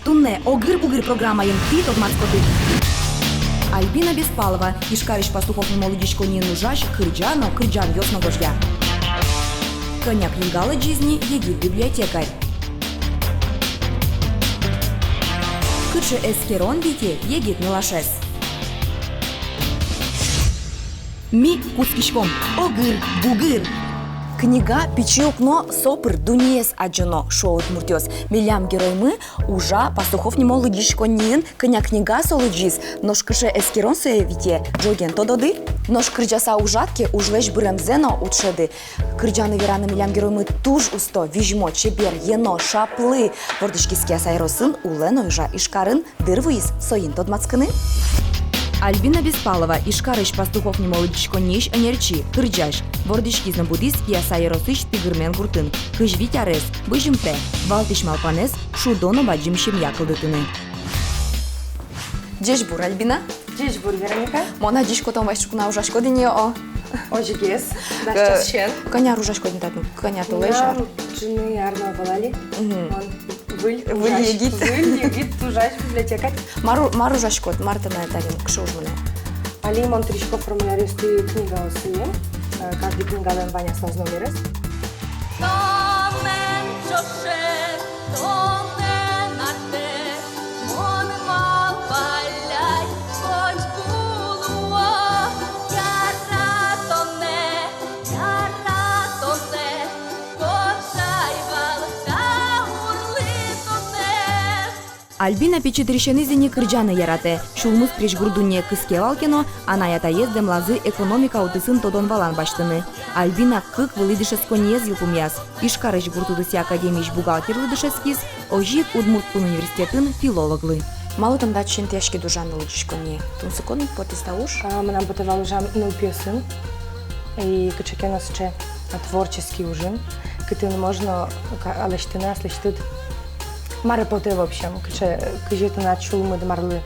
Тунне огыр-бугыр программайын ти тотмацкоты. Альбина Беспалова, Ишкарич Пастухов молодичко не нужач, кырджа, но кырджан ёсно гожья. Коняк Янгала жизни, егит библиотекарь. Кыршы эскерон вите, егит милашес. Ми кускишком, огыр-бугыр. Книга «Печи-окно сопыр дуниес аджано» шоуд муртёс. Милям героймы ужа Пастухов не молодичко нин, коня книга солуджис, нож кыше эскерон вите, джоген тододы. Нож кырджаса ужатке ужлеш бремзено утшеды. Кырджаны вераны милям героймы туж усто, вижмо, чебер, ено, шаплы. Вордышкиске сайросын улен ойжа ишкарын дырвуис соин тодмацканы. Альбина Беспалова, Ишкарыч Пастухов не молодичко ниш энерчи, кырджаш. Вордышкизна буддист ясайросыч тигырмен гуртын. Кыж витярес, быжымте, валтиш малпанес, шудоно баджимшим якылдытыны. Джеш бур, Альбина? Джеш бур, Вероника. Мона джишко том вайшкуна ужашко диньо о. Ожигес, даш чен. Коня ружашко динтатну, коня тулежа. Джины арно балали. Выль егит тужаш библиотекарь. Мару жашкот, Марта на эталим, кшо ужмане. Али Монтричко формуляристы книга осыне. Каждый книга лен ваня с номерес. Альбина печетрещенызине кырджаны ярате. Шулмыз приш гурдуне кыске валкено, ана ята ездем лазы экономика утысын тодон валан баштыны. Альбина кык вылыдышеско не зилпумяс. Ишкарыч гуртудыси академич бухгалтер лыдышескиз, ожик Удмуртпун университетін филологлы. Малытым да чен тяжки дужаны лыдышко не. Тунсыкон потестауш? Нам потывал ужам пьесын. И кычекеносче творческий ужин. Кытын можно, алештына, слештыд. Мары поте в общем, кыжеты начал мы домарлы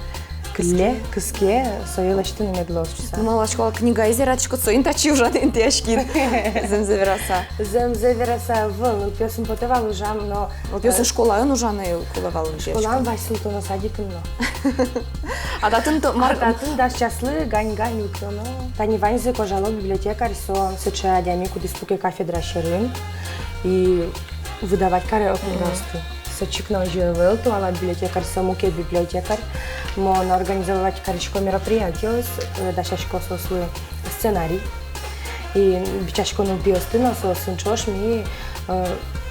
кылле, кыске, соелашты на медлосчиса. Мала школа книга изератышко соин тачи ужан интяшкин. Земзевераса. Земзевераса вон, пьесом потевал ужам, но... Пьесы школа он ужаны кулевал ужешко. Школан вайсыл то насадитым, но... А датын то... А датын да счастлы гань-гань укно. Тани ваньзы кожало библиотекарь сон, сыче адями кудиспуке кафедра шерын. И выдавать каре книгасты. Сочекно живел, то она библиотекарь, самуке библиотекарь. Можно организовать каричко мероприятие, дашашко сослы сценарий. И бичашко ну биостына сосынчош ми,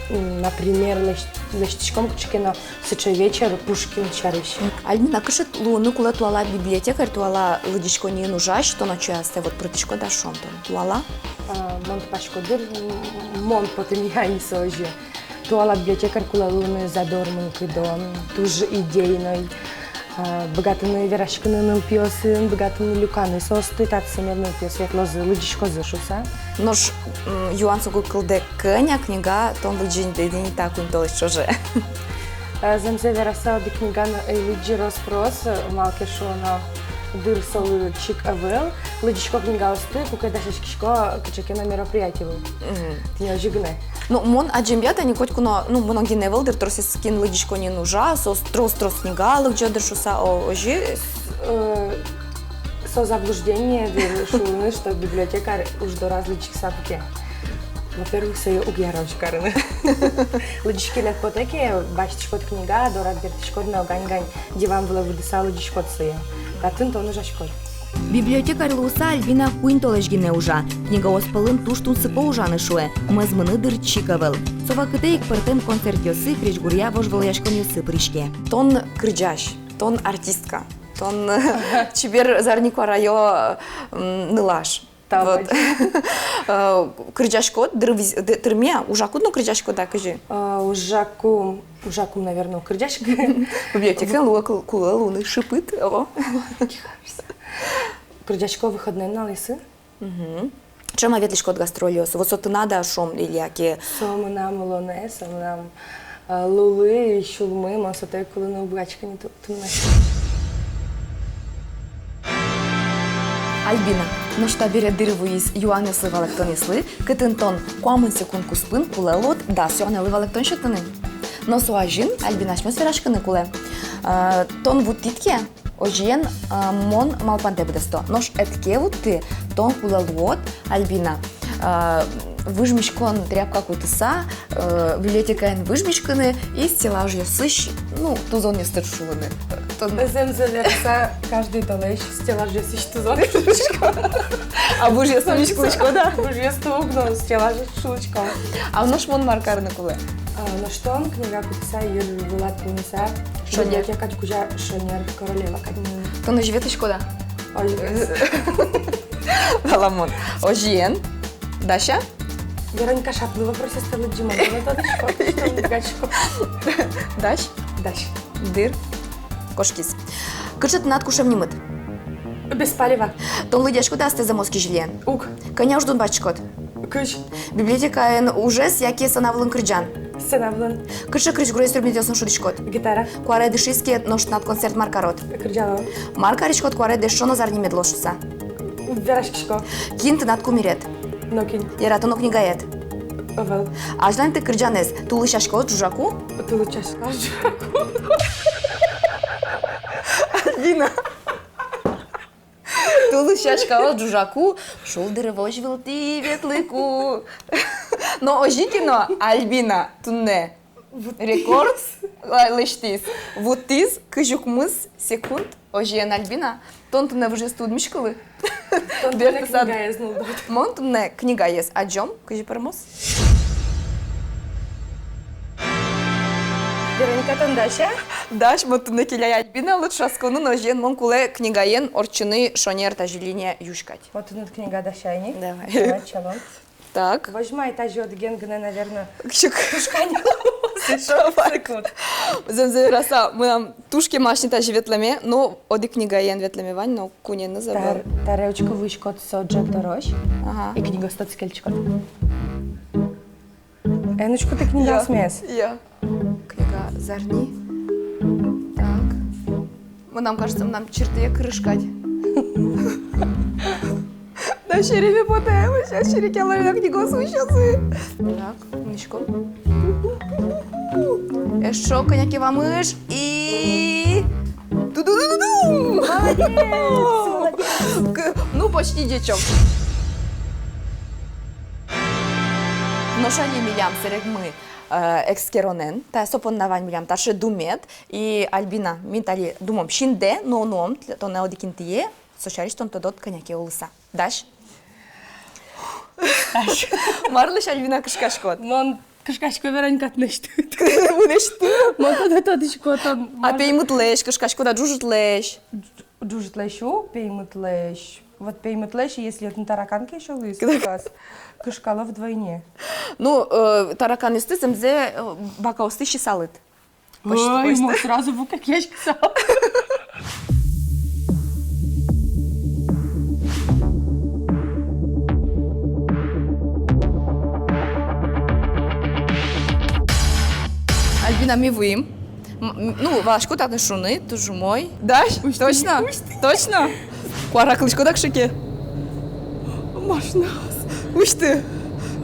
например, лештичком кучкино сыче вечер Пушкин чарыш. Альбина, кышет луны кула туала библиотекарь, туала лыдичко не нужаш, то ночуасте вот протичко дашом то туала. Монт пашко дыр, монт потом я и сожи. Туала библиотекарь кулалуны задормын кыдон, туж идейной, богатыны верашкыны пьесын, богатыны люканы состы, татсемерны пьесы, як лозы, лыдичко зышуса. Нож юан согу кылде коня книга, том лыджин дейдени такун толыш чоже. Земзе вераса оди книга лыджи роспрос, малке шоно дыр солы чик авел, лыдичко книга осты, кука дашешкишко кычекено мероприятие был. Тия жигне. Ну, мон аджембята не хоть куно, ну, многие не велдер, троси скин лыдичко не нужа, со строс книгалык джодершуса ожи. Со заблуждение шулны, что библиотекарь уж до различных сапки. Во-первых, со угьяровчкарыны. Лыдички легпотеки, бачичкот книга, дора бертичкот на гань-гань, диван было выдыса лыдичкот сые. Татын то нужашкот. Библиотекарь луса Альбина куинтолешгине ужа. Книга оспалын туштун сыпо ужаны шуе. Мызмыны дыр чикавел. Сова кытейк пертен концерт йосы прижгурья вожвал яшкон йосы пришке. Тон кырджаш, тон артистка, тон чибер зарнико райо нылаш. Вот. Кырджашкот, тырмия, ужакут, ну кырджашкот, да, кажи. Ужакум, наверное, кырджашк. Библиотека кула луны шипыт. Кырджашко выходные на лысы. Чема ветлишко от гастролиос? Вот соты надо шом или яки? Сом нам лоне, сом нам лулы, шулмы, мансоте кулыны убгачка не туннаш. Альбина, ну что берет дырву из юанеслы валектонеслы, кытынтон куамын секунд куспын кулелот да сёрне лывалектон шытыны. Но суажин Альбина шмёс верашкыны куле. Тон вутитке ожиен мон малпанте бдесто. Нош этке вутты тон кулалуот Альбина. Выжмичкон тряпка кутыса, библиотекаен выжмичканы и стеллаж ясыш, ну, тузон не стыршуланы. Земзелерса каждый толещ, стеллаж ясыш тузон. А бужья сумичкулычко, да? Бужья стугно, стеллаж шулычко. А нош мон маркарны кулы. На что он книга кутыса ир вылат пунса. Библиотека куча шонер королева кадмин. То на живеточко, да? Ой, Аламон. Ожиен. Даша? Вероника шаплыва просто стала Джима. Что Даш? Даш. Дыр. Кошкис. Кыршат над кушем немыт. Без палева. Тон лыдяшко да сте замоски жилен. Ук. Коня ждун бачкот. Кыш. Библиотекаен ужес яке санавлын кырджан. Сценавлын. Кырша крыш грой струбнедёсын шудичкот. Гитара. Куаре дышиске ношт над концерт маркарот. Кырджало. Маркаричкот куаре дешоно зарни медлошуса. Верашкишко. Кинт над кумирет. Нокин. Яратонок книгает. Овел. Ажлан ты кырджанес. Тулышашкот жужаку. Ты лучше скажешь. Альбина. Тулышашкот жужаку. Шулдыры вожвилти ветлыку. Но ожикино Альбина тунне. Рекорд лештис. Вутиз кыжукмыз секунд ожиен Альбина. Тон тунне вже студмишкалы. Тонтуне книга я знал. Мон тунне книга ес. Аджом кыжи пермос. Вероника Тандаша. Даш мон тунне келяй Альбина лучше аскону ожиен мон куле книгаен орчыны шонер тажилине юшкать. Вот тут книга Дашайни. Давай. Начало. Так. Возьма этажи от Генгена, наверное. Кшик. Земзе раса мы нам тушки машни тажи ветлеме, но оди книгаен ветлеме вань, но куне не забыл. Тарелочка вышкот со Джек Дорож. Ага. И книга стот скельчкот. Эночку ты книга смес. Я. Книга Зарни. Так. Нам кажется, нам черты крышкать. Да шереме потаем, сейчас шереке ловим книгу слышался. Так, ничко. Эшо, коняки вамыш и... Ту-ду-ду-ду-ду! Молодец! Ну, почти дечок. Ношани милям серегмы экскеронен, та сопон навань милям таше думет и Альбина митали думом шинде, но ном, то не одикинтие, сошариш тон тодот коняки улыса. Даш? Даш. Марлыш Альбина кышкашкот. Мон кышкашко Вероника тнештут. Унешту? Мон тода тодышкотон. А пеймут леш, кышкашкода джужут леш. Джужит лешу, пеймут леш. Вот пеймут леш, если это тараканки еще лысый, кышкало вдвойне. Ну, тараканисты земзе бакаусты щесалыт. Ой, ему сразу в как ящик сал. Альбина, ми вим. Ну, вашку так не шуни, тужу мой. Даш? Точно? Точно? Куара клычко так шике? Можно. Уж ты.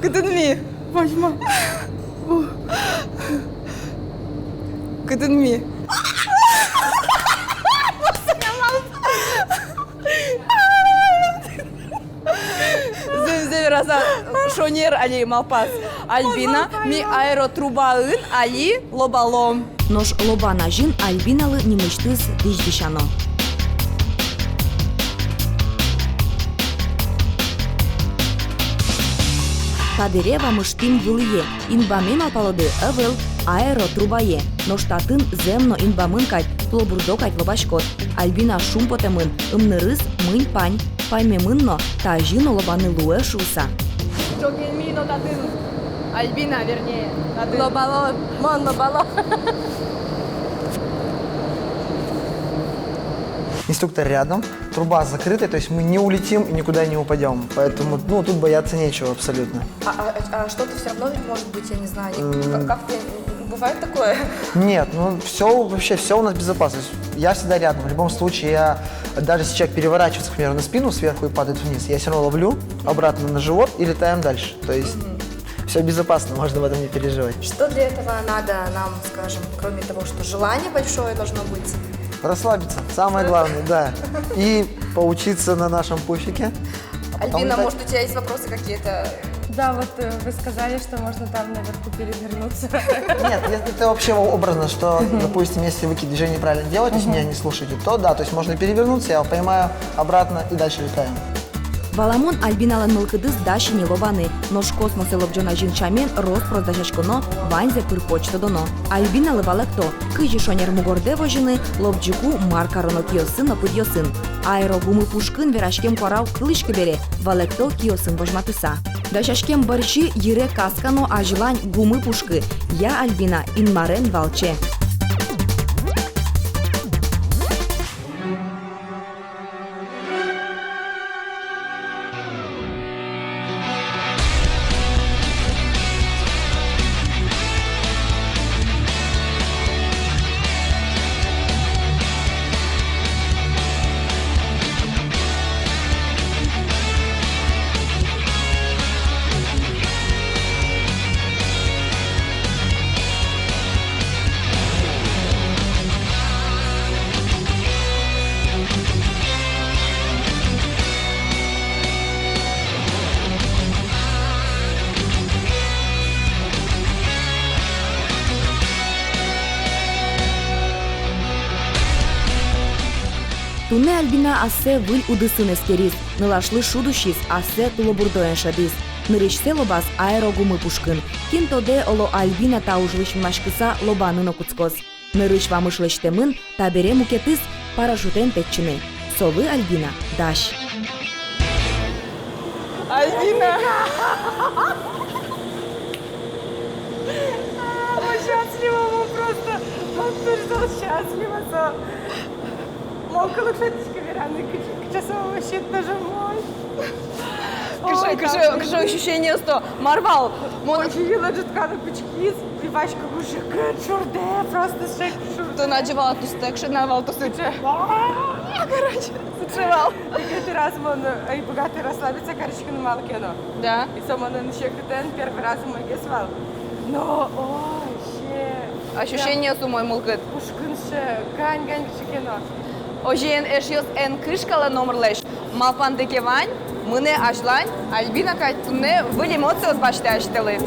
Кыдынми. Возьма. Кыдынми. Земзе раза шонер али малпас. Альбина ми аэротрубаын али лобалом. Нож лоба нажин Альбиналы немыштыз диждишано. Падерева мыштим вылые, инбаме малпалоды ывыл аэротрубае, но штатын земно инбамынкать, тлобурдокать лобашкот. Альбина шумпотемын, ымнырыз мынь пань, паймемынно тажино лобаны луэ шуса. Чокенмино татын, Альбина вернее, татын. Лобало, мон лобало. Инструктор рядом, труба закрытая, то есть мы не улетим и никуда не упадем. Поэтому, ну, тут бояться нечего абсолютно. А что-то все равно может быть, я не знаю, как-то бывает такое? Нет, ну, все, вообще все у нас безопасно. Я всегда рядом. В любом случае, я, даже если человек переворачивается, к примеру, на спину сверху и падает вниз, я все равно ловлю обратно на живот и летаем дальше. То есть все все безопасно, можно об этом не переживать. Что для этого надо нам, скажем, кроме того, что желание большое должно быть? Расслабиться, самое главное, да. И поучиться на нашем пуфике. Альбина, так- может, у тебя есть вопросы какие-то? Да, вот вы сказали, что можно там наверху перевернуться. Нет, это вообще образно, что, допустим, если вы какие-то движения неправильно делаете, если меня не слушаете, то да, то есть можно перевернуться, я поймаю обратно и дальше летаем. Баламон Альбиналан мылкыдыз даши не лобаны, нож космосе лобджона жинчамен рост продажашконо, ванзе пырпочто доно. Альбиналы валекто, кыжи шонер мугорде вожины, лобджику маркароно киосын опыдьосын. Аэро гумы пушкын верашкем корау кылышкы бере, валекто киосын вожматыса. Дашашкем барчи ере каскано ажлань гумы пушкы. Я Альбина инмарен валче. Туне Альбина асе выль удысын эскерис, нылашлы шудущис асе тулобурдоен шадис. Нырышсе лобас аэрогумы пушкын. Кинтоде оло Альбина таужлыш машкыса лобанын окуцкоз. Нырыш вамышлыштемын табере мукетыс парашютен тетчыны. Совы Альбина даш. Альбина! Мы счастливы, мы просто подтверждал счастливо. Молкалы клеточка вераны, часового щит тоже мой. Кыжы ощущение сто. Марвал. Очевидно, джетканы пучки, пивачка мужика, чурде, просто шек чурде. Ты надевала тустек, шинавал тусыче. Короче, сучевал. Какой-то раз он, и богатый расслабится, короче, на мало кино. Да? И сам он на щекотен, первый раз мой гесвал. Но, ой, ще. Ощущение сумой мулкыт. Пушкынше, гань кино. Ожен эшьёс эн кышкала номерлеш. Малпандыке вань, мыне ажлань, Альбина кайтуне выль эмоциос башты аштелы.